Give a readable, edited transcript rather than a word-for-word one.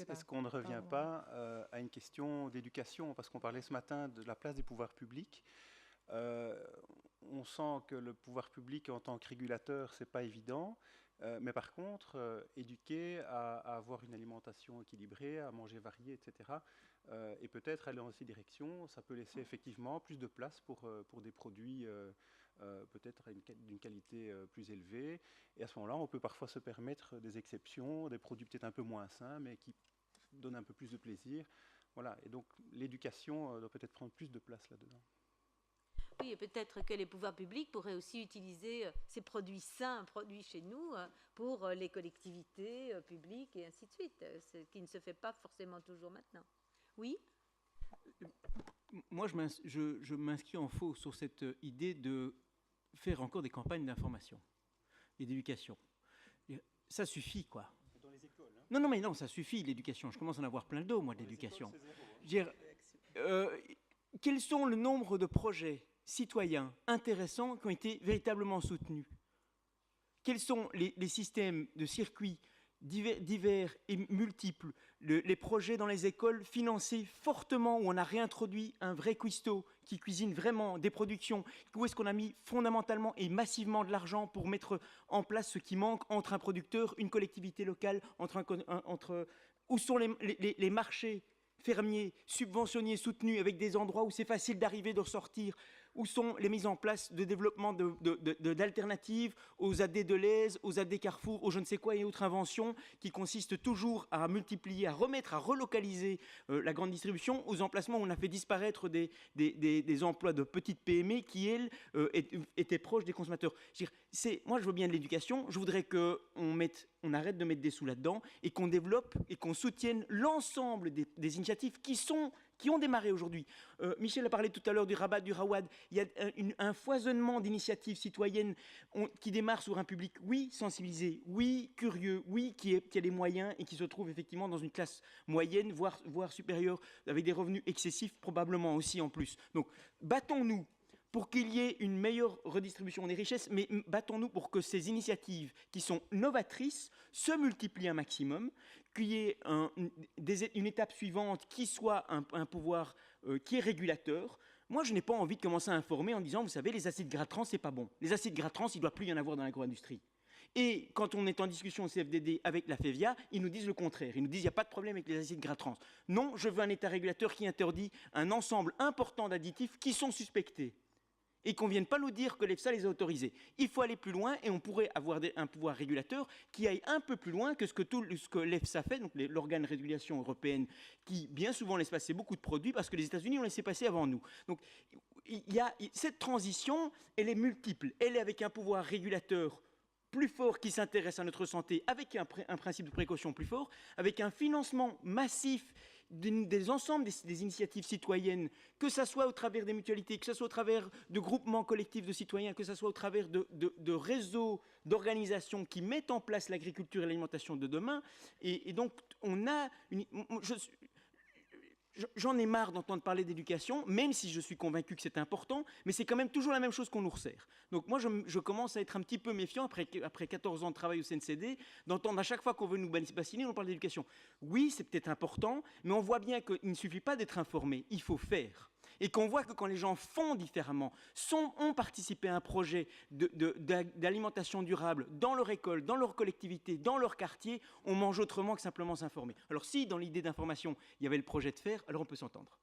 Est-ce qu'on ne revient pas à une question d'éducation? Parce qu'on parlait ce matin de la place des pouvoirs publics. On sent que le pouvoir public en tant que régulateur, c'est pas évident. Mais par contre, éduquer à avoir une alimentation équilibrée, à manger varié, etc. Et peut-être aller dans ces directions, ça peut laisser effectivement plus de place pour des produits peut-être d'une qualité plus élevée. Et à ce moment-là, on peut parfois se permettre des exceptions, des produits peut-être un peu moins sains, mais qui donnent un peu plus de plaisir. Voilà. Et donc l'éducation doit peut-être prendre plus de place là-dedans. Oui, et peut-être que les pouvoirs publics pourraient aussi utiliser ces produits sains, produits chez nous, pour les collectivités publiques et ainsi de suite, ce qui ne se fait pas forcément toujours maintenant. Oui? Moi, je m'inscris en faux sur cette idée de faire encore des campagnes d'information et d'éducation. Ça suffit, quoi. Dans les écoles, hein. Non, mais non, ça suffit, l'éducation. Je commence à en avoir plein le dos, moi, d'éducation. Quels sont le nombre de projets citoyens intéressants qui ont été véritablement soutenus? Quels sont les systèmes de circuits divers et multiples, les projets dans les écoles financés fortement, où on a réintroduit un vrai cuistot qui cuisine vraiment des productions, où est-ce qu'on a mis fondamentalement et massivement de l'argent pour mettre en place ce qui manque entre un producteur, une collectivité locale, où sont les marchés fermiers, subventionnés, soutenus, avec des endroits où c'est facile d'arriver, de ressortir, où sont les mises en place de développement d'alternatives aux AD Deleuze, aux AD Carrefour, aux je ne sais quoi et autres inventions qui consistent toujours à multiplier, à remettre, à relocaliser la grande distribution aux emplacements où on a fait disparaître des emplois de petites PME qui, elles, étaient proches des consommateurs. Moi, je veux bien de l'éducation, je voudrais qu'on arrête de mettre des sous là-dedans et qu'on développe et qu'on soutienne l'ensemble des initiatives qui ont démarré aujourd'hui. Michel a parlé tout à l'heure du Rabat, du Rawad. Il y a un foisonnement d'initiatives citoyennes qui démarrent sur un public, oui, sensibilisé, oui, curieux, oui, qui a les moyens et qui se trouve effectivement dans une classe moyenne, voire supérieure, avec des revenus excessifs, probablement aussi en plus. Donc, battons-nous pour qu'il y ait une meilleure redistribution des richesses, mais battons-nous pour que ces initiatives qui sont novatrices se multiplient un maximum, qu'il y ait une étape suivante qui soit un pouvoir qui est régulateur. Moi, je n'ai pas envie de commencer à informer en disant, vous savez, les acides gras trans, c'est pas bon. Les acides gras trans, il ne doit plus y en avoir dans l'agro-industrie. Et quand on est en discussion au CFDD avec la FEVIA, ils nous disent le contraire. Ils nous disent qu'il n'y a pas de problème avec les acides gras trans. Non, je veux un État régulateur qui interdit un ensemble important d'additifs qui sont suspectés. Et qu'on ne vienne pas nous dire que l'EFSA les a autorisés. Il faut aller plus loin et on pourrait avoir un pouvoir régulateur qui aille un peu plus loin que ce que l'EFSA fait, donc l'organe de régulation européenne, qui bien souvent laisse passer beaucoup de produits parce que les États-Unis ont laissé passer avant nous. Donc il y a cette transition, elle est multiple. Elle est avec un pouvoir régulateur plus fort qui s'intéresse à notre santé, avec un principe de précaution plus fort, avec un financement massif des ensembles des initiatives citoyennes, que ce soit au travers des mutualités, que ce soit au travers de groupements collectifs de citoyens, que ce soit au travers de réseaux d'organisations qui mettent en place l'agriculture et l'alimentation de demain. Et donc, on a J'en ai marre d'entendre parler d'éducation, même si je suis convaincu que c'est important, mais c'est quand même toujours la même chose qu'on nous resserre. Donc moi, je commence à être un petit peu méfiant, après 14 ans de travail au CNCD, d'entendre à chaque fois qu'on veut nous bassiner, on parle d'éducation. Oui, c'est peut-être important, mais on voit bien qu'il ne suffit pas d'être informé, il faut faire. Et qu'on voit que quand les gens font différemment, ont participé à un projet d'alimentation durable dans leur école, dans leur collectivité, dans leur quartier, on mange autrement que simplement s'informer. Alors si, dans l'idée d'information, il y avait le projet de faire, alors on peut s'entendre.